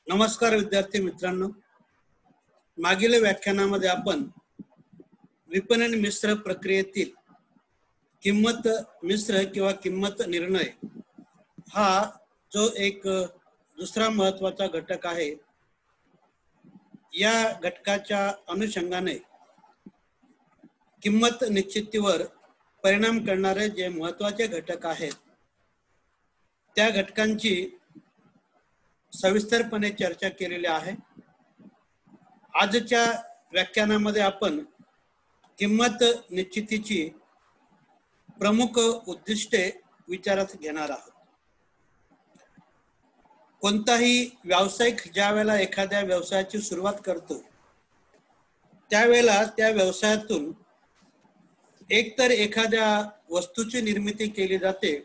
नमस्कार विद्यार्थी मित्रांनो, मागील व्याख्यानामध्ये आपण विपणन मिश्र प्रक्रियेतील किंमत मिश्र किंवा किंमत निर्णय हा जो एक दुसरा महत्त्वाचा घटक आहे, या घटकाच्या अनुषंगाने किंमत निश्चितीवर परिणाम करणारे जे महत्त्वाचे घटक आहेत त्या घटकांची सविस्तरपणे चर्चा केलेली आहे। आजच्या व्याख्यानामध्ये आपण किंमत निश्चितीची प्रमुख उद्दिष्टे विचारात घेणार आहोत। कोणताही व्यावसायिक ज्या वेळेला एखाद्या व्यवसायाची सुरुवात करतो त्यावेळेला त्या व्यवसायातून एकतर एखाद्या वस्तूची निर्मिती केली जाते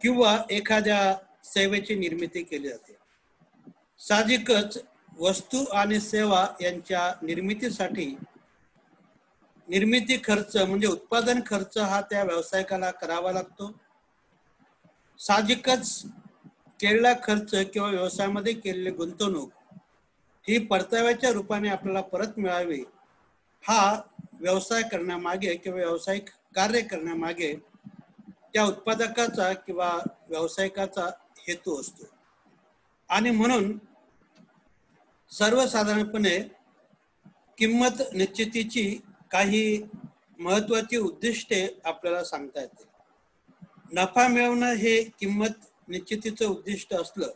किंवा एखाद्या सेवेची निर्मिती केली जाते। साहजिकच वस्तू आणि सेवा यांच्या निर्मितीसाठी निर्मिती खर्च म्हणजे उत्पादन खर्च हा त्या व्यावसायिकाला करावा लागतो। साहजिकच केलेला खर्च किंवा व्यवसायामध्ये केलेली गुंतवणूक ही परताव्याच्या रूपाने आपल्याला परत मिळावी हा व्यवसाय करण्यामागे किंवा व्यावसायिक कार्य करण्यामागे त्या उत्पादकाचा किंवा व्यावसायिकाचा हेतू असतो। आणि म्हणून सर्वसाधारणपणे किंमत निश्चितीची काही महत्त्वाची उद्दिष्टे आपल्याला सांगता येतील। नफा मिळवणं हे किंमत निश्चितीचं उद्दिष्ट असलं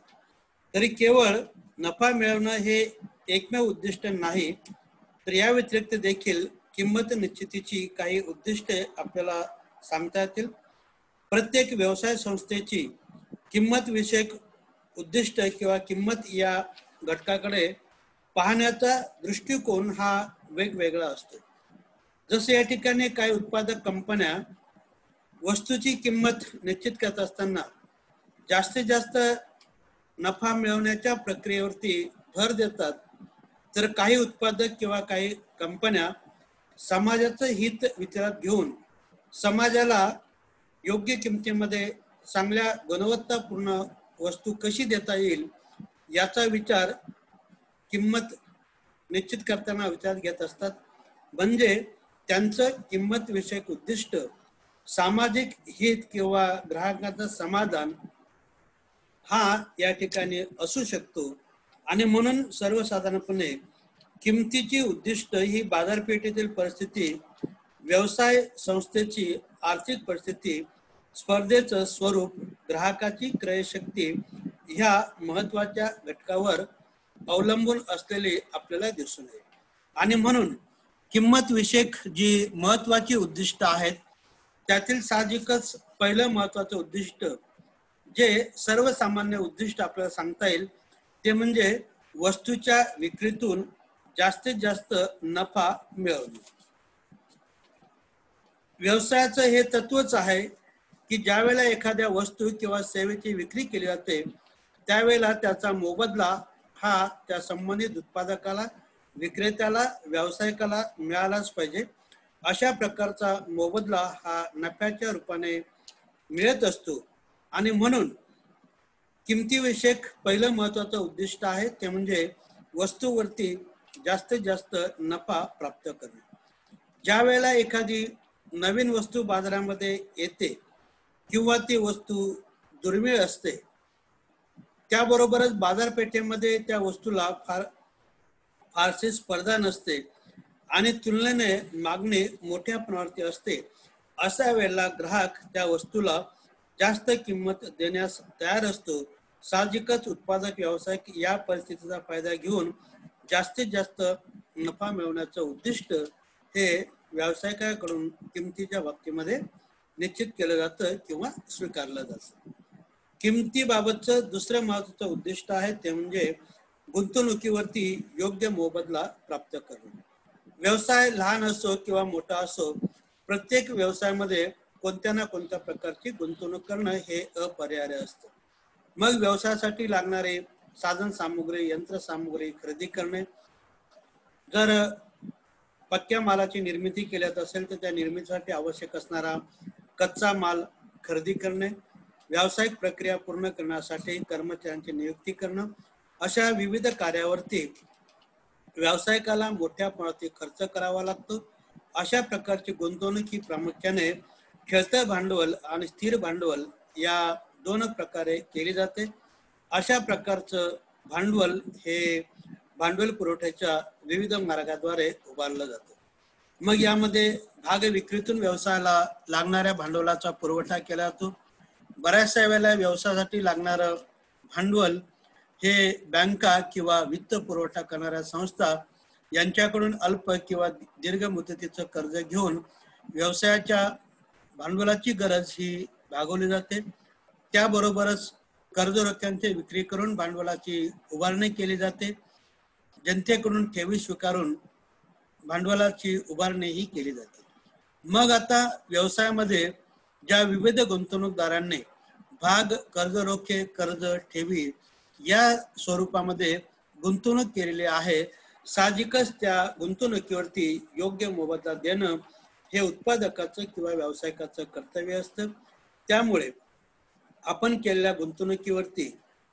तरी केवळ नफा मिळवणं हे एकमेव उद्दिष्ट नाही, तर या व्यतिरिक्त देखील किंमत निश्चितीची काही उद्दिष्टे आपल्याला सांगता येतील। प्रत्येक व्यवसाय संस्थेची किंमत विषयक उद्दिष्ट किंवा किंमत या घटकाकडे पाहण्याचा दृष्टिकोन हा वेगवेगळा असतो। जसे या ठिकाणी काही उत्पादक कंपन्या वस्तूची किंमत निश्चित करत असताना जास्तीत जास्त नफा मिळवण्याच्या प्रक्रियेवरती भर देतात, तर काही उत्पादक किंवा काही कंपन्या समाजाचं हित विचारात घेऊन समाजाला योग्य किमतीमध्ये चांगल्या गुणवत्तापूर्ण वस्तू कशी देता येईल याचा विचार किंमत निश्चित करताना विचारात घेत असतात। म्हणजे त्यांचं किंमत विषयक उद्दिष्ट सामाजिक हित किंवा ग्राहकांचं समाधान हा या ठिकाणी असू शकतो। आणि म्हणून सर्वसाधारणपणे किमतीची उद्दिष्ट ही बाजारपेठेतील परिस्थिती, व्यवसाय संस्थेची आर्थिक परिस्थिती, स्पर्धेचं स्वरूप, ग्राहकाची क्रयशक्ती ह्या महत्त्वाच्या घटकावर अवलंबून असलेले आपल्याला दिसून येईल। आणि म्हणून किंमत विषयक जी महत्त्वाची उद्दिष्ट आहेत त्यातील साहजिकच पहिलं महत्त्वाचं उद्दिष्ट जे सर्वसामान्य उद्दिष्ट आपल्याला सांगता येईल ते म्हणजे वस्तूच्या विक्रीतून जास्तीत जास्त नफा मिळवणे। व्यवसायाचं हे तत्वच आहे की ज्या वेळेला एखाद्या वस्तू किंवा सेवेची विक्री केली जाते त्यावेळेला त्याचा मोबदला हा त्या संबंधित उत्पादकाला, विक्रेत्याला, व्यावसायिकाला मिळालाच पाहिजे। अशा प्रकारचा मोबदला हा नफ्याच्या रूपाने मिळत असतो। आणि म्हणून किमतीविषयक पहिलं महत्त्वाचं उद्दिष्ट आहे ते म्हणजे वस्तूवरती जास्तीत जास्त नफा प्राप्त करणे। ज्या वेळेला एखादी नवीन वस्तू बाजारामध्ये येते किंवा ती वस्तू दुर्मिळ असते, त्याबरोबरच बाजारपेठेमध्ये त्या वस्तूला फारशी स्पर्धा नसते आणि तुलनेने मागणी मोठ्या प्रमाणावरती असते, अशा वेळेला ग्राहक त्या वस्तूला जास्त किंमत देण्यास तयार असतो। साहजिकच उत्पादक व्यावसायिक या परिस्थितीचा फायदा घेऊन जास्तीत जास्त नफा मिळवण्याचं उद्दिष्ट हे व्यावसायिकाकडून किमतीच्या बाबतीमध्ये निश्चित केलं जातं किंवा स्वीकारलं जातं। किमतीबाबतचं दुसरं महत्त्वाचं उद्दिष्ट आहे ते म्हणजे गुंतवणुकीवरती योग्य मोबदला प्राप्त करणे। व्यवसाय लहान असो किंवा मोठा असो, प्रत्येक व्यवसायामध्ये कोणत्या ना कोणत्या प्रकारची गुंतवणूक करणं हे अपरिहार्य असतं। मग व्यवसायासाठी लागणारे साधन सामुग्री, यंत्रसामुग्री खरेदी करणे, जर पक्क्या मालाची निर्मिती केल्यात असेल तर त्या निर्मितीसाठी आवश्यक असणारा कच्चा माल खरेदी करणे, व्यावसायिक प्रक्रिया पूर्ण करण्यासाठी कर्मचाऱ्यांची नियुक्ती करणं, अशा विविध कार्यावरती व्यावसायिकाला मोठ्या प्रमाणात खर्च करावा लागतो। अशा प्रकारची गुंतवणूक ही प्रामुख्याने खेळतं भांडवल आणि स्थिर भांडवल या दोन प्रकारे केली जाते। अशा प्रकारचं भांडवल हे भांडवल पुरवठ्याच्या विविध मार्गाद्वारे उभारलं जातं। मग यामध्ये भाग विक्रीतून व्यवसायाला लागणाऱ्या भांडवलाचा पुरवठा केला जातो। बऱ्याचशा वेळेला व्यवसायासाठी लागणारं भांडवल हे बँका किंवा वित्त पुरवठा करणाऱ्या संस्था यांच्याकडून अल्प किंवा दीर्घ मुदतीचं कर्ज घेऊन व्यवसायाच्या भांडवलाची गरज ही भागवली जाते। त्याबरोबरच कर्ज रोख्यांची विक्री करून भांडवलाची उभारणी केली जाते। जनतेकडून ठेवी स्वीकारून भांडवलाची उभारणी ही केली जाते। मग आता व्यवसायामध्ये ज्या विविध गुंतवणूकदारांनी भाग, कर्ज रोखे, कर्ज, ठेवी या स्वरूपामध्ये गुंतवणूक केलेली आहे, साहजिकच त्या गुंतवणुकीवरती योग्य मोबदला देणं हे उत्पादकाचं किंवा व्यावसायिकाचं कर्तव्य असतं। त्यामुळे आपण केलेल्या गुंतवणुकीवरती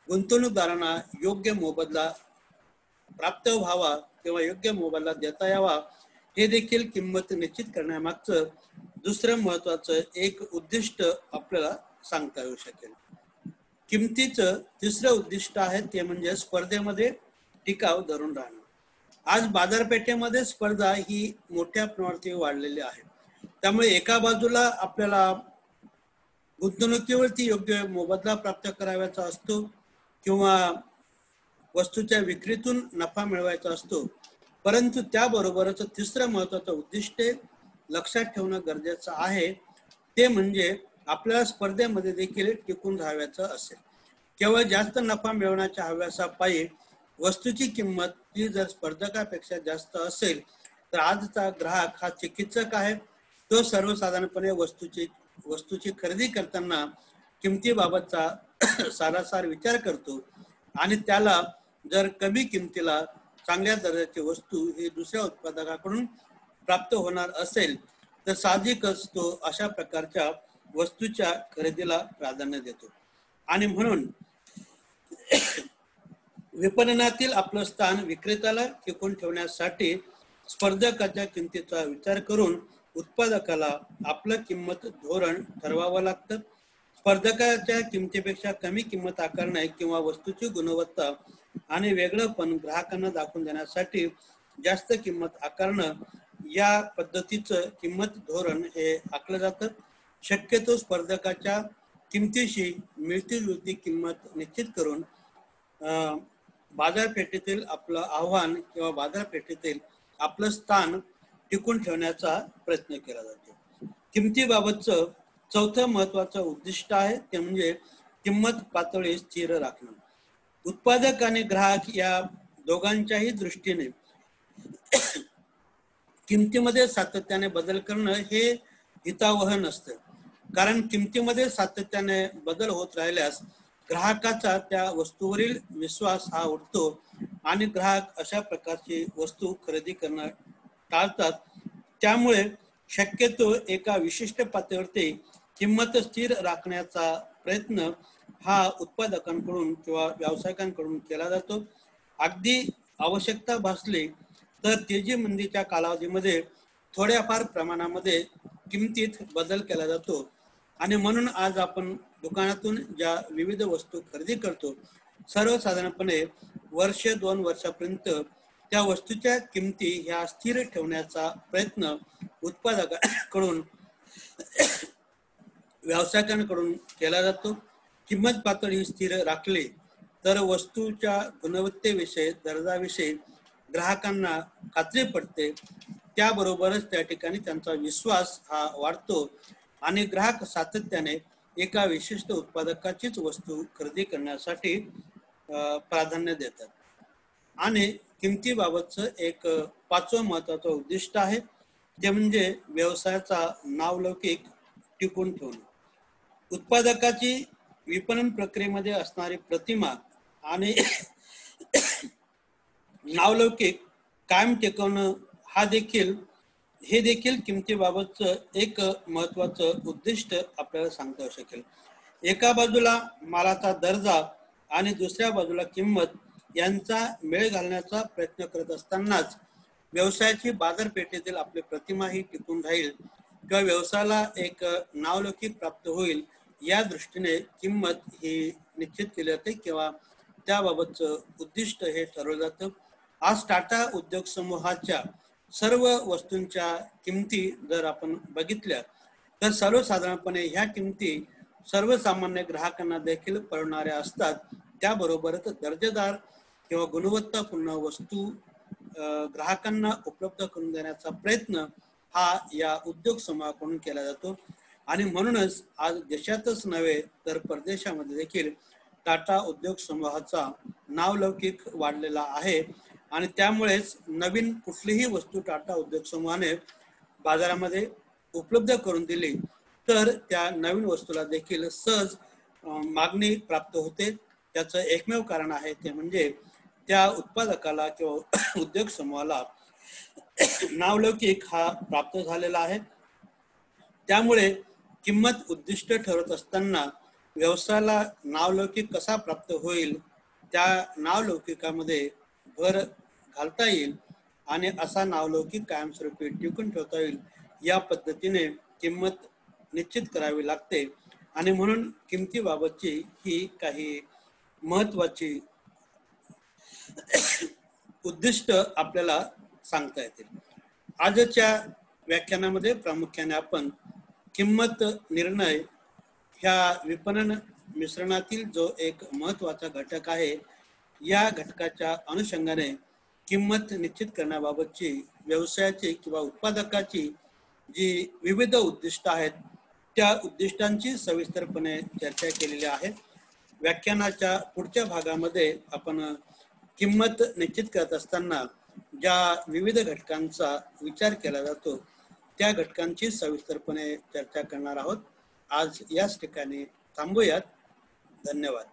गुंतवणूकदारांना योग्य मोबदला प्राप्त व्हावा किंवा योग्य मोबदला देता यावा हे देखील किंमत निश्चित करण्यामागचं दुसरं महत्वाचं एक उद्दिष्ट आपल्याला सांगता येऊ शकेल। किमतीचं तिसरं उद्दिष्ट आहे ते म्हणजे स्पर्धेमध्ये टिकाव धरून राहणं। आज बाजारपेठेमध्ये स्पर्धा ही मोठ्या प्रमाणात वाढलेली आहे। त्यामुळे एका बाजूला आपल्याला गुंतवणुकीवरती योग्य मोबदला प्राप्त करायचा असतो किंवा वस्तूच्या विक्रीतून नफा मिळवायचा असतो, परंतु त्याबरोबरच तिसरं महत्वाचं उद्दिष्ट लक्षात ठेवणं गरजेचं आहे ते म्हणजे आपल्याला स्पर्धेमध्ये देखील टिकून राहायचं असेल। केवळ जास्त नफा मिळवण्याच्या हव्यासापायी वस्तूची किंमत ही जर स्पर्धकापेक्षा जास्त असेल तर आजचा ग्राहक हा चिकित्सक आहे। तो सर्वसाधारणपणे वस्तूची खरेदी करताना किमतीबाबतचा सारासार विचार करतो आणि त्याला जर कमी किमतीला चांगल्या दर्जाची वस्तू ही दुसऱ्या उत्पादकाकडून प्राप्त होणार असेल तर साहजिकच तो अशा प्रकारच्या वस्तूच्या खरेदीला प्राधान्य देतो। आणि म्हणून विपणनातील आपलं स्थान विक्रेत्याला टिकून ठेवण्यासाठी स्पर्धकाच्या किमतीचा विचार करून उत्पादकाला आपलं किंमत धोरण ठरवावं लागतं। स्पर्धकाच्या किमतीपेक्षा कमी किंमत आकारणे किंवा वस्तूची गुणवत्ता आणि वेगळेपण ग्राहकांना दाखवून देण्यासाठी जास्त किंमत आकारणं या पद्धतीचं किंमत धोरण हे आखलं जातं। शक्यतो स्पर्धकाच्या किमतीशी मिळती जुळती किंमत निश्चित करून बाजारपेठेतील आपलं आव्हान किंवा बाजारपेठेतील आपलं स्थान टिकून ठेवण्याचा प्रयत्न केला जातो। किमतीबाबतचं चौथं महत्वाचं उद्दिष्ट आहे ते म्हणजे किंमत पातळी स्थिर राखणं। उत्पादक आणि ग्राहक या दोघांच्याही दृष्टीने किमतीमध्ये सातत्याने बदल करणं हे हितावह नसतं, कारण किमतीमध्ये सातत्याने बदल होत राहिल्यास ग्राहकाचा त्या वस्तूवरील विश्वास हा उडतो आणि ग्राहक अशा प्रकारची वस्तू खरेदी करणं टाळतात। त्यामुळे शक्यतो एका विशिष्ट पातळीवरती किंमत स्थिर राखण्याचा प्रयत्न हा उत्पादकांकडून किंवा व्यावसायिकांकडून केला जातो। अगदी आवश्यकता भासली तर तेजी मंदीच्या कालावधीमध्ये थोड्याफार प्रमाणामध्ये किमतीत बदल केला जातो आणि म्हणून आज आपण दुकानातून ज्या विविध वस्तू खरेदी करतो सर्वसाधारणपणे वर्ष 2 वर्षापर्यंत त्या वस्तूच्या किमती ह्या स्थिर ठेवण्याचा प्रयत्न उत्पादकांकडून व्यावसायिकांकडून केला जातो। किंमत पातळी स्थिर राखली तर वस्तूच्या गुणवत्तेविषयी दर्जाविषयी ग्राहकांना खात्री पडते, त्याबरोबरच त्या ठिकाणी त्यांचा विश्वास हा वाढतो आणि ग्राहक सातत्याने एका विशिष्ट उत्पादकाचीच वस्तू खरेदी करण्यासाठी प्राधान्य देतात। आणि किमतीबाबतचं एक पाचवं महत्वाचं उद्दिष्ट आहे ते म्हणजे व्यवसायाचा नावलौकिक टिकून ठेवणं। उत्पादकाची विपणन प्रक्रियेमध्ये असणारी प्रतिमा आणि नावलौकिक कायम टिकवणं हे देखील किमतीबाबतचं एक महत्वाचं उद्दिष्ट आपल्याला सांगता येऊ शकेल। एका बाजूला मालाचा दर्जा आणि दुसऱ्या बाजूला किंमत यांचा मेळ घालण्याचा प्रयत्न करत असतानाच व्यवसायाची बाजारपेठेतील आपली प्रतिमा ही टिकून राहील किंवा व्यवसायाला एक नावलौकिक प्राप्त होईल, या दृष्टीने किंमत ही निश्चित केली जाते किंवा त्याबाबतचं उद्दिष्ट हे ठरवलं जातं. आज टाटा उद्योग समूहाच्या सर्व वस्तूंच्या किमती जर आपण बघितल्या तर सर्वसाधारणपणे ह्या किमती सर्वसामान्य ग्राहकांना देखील परवडणाऱ्या असतात. त्याबरोबरच दर्जेदार किंवा गुणवत्तापूर्ण वस्तू ग्राहकांना उपलब्ध करून देण्याचा प्रयत्न हा या उद्योग समूहाकडून केला जातो. आणि म्हणूनच आज देशातच नव्हे तर परदेशामध्ये देखील टाटा उद्योग समूहाचा नावलौकिक वाढलेला आहे. आणि त्यामुळेच नवीन कुठलीही वस्तू टाटा उद्योग समूहाने बाजारामध्ये उपलब्ध करून दिली तर त्या नवीन वस्तूला देखील सहज मागणी प्राप्त होते. त्याचं एकमेव कारण आहे ते म्हणजे त्या उत्पादकाला किंवा उद्योग समूहाला नावलौकिक हा प्राप्त झालेला आहे. त्यामुळे किंमत उद्दिष्ट ठरवत असताना व्यवसायाला नावलौकिक कसा प्राप्त होईल त्या नावलौकिकामध्ये भर घालता येईल आणि असा नावलौकिक कायमस्वरूपी टिकून ठेवता येईल या पद्धतीने किंमत निश्चित करावी लागते. आणि म्हणून किमतीबाबतची ही काही महत्वाची उद्दिष्ट आपल्याला सांगता येतील. आजच्या व्याख्यानामध्ये प्रामुख्याने आपण किंमत निर्णय ह्या विपणन मिश्रणातील जो एक महत्वाचा घटक आहे या घटकाच्या अनुषंगाने किंमत निश्चित करण्याबाबतची व्यवसायाची किंवा उत्पादकाची जी विविध उद्दिष्ट आहेत त्या उद्दिष्टांची सविस्तरपणे चर्चा केलेली आहे. व्याख्यानाच्या पुढच्या भागामध्ये आपण किंमत निश्चित करत असताना ज्या विविध घटकांचा विचार केला जातो त्या घटकांची सविस्तरपणे चर्चा करणार आहोत. आज याच ठिकाणी थांबूयात. धन्यवाद.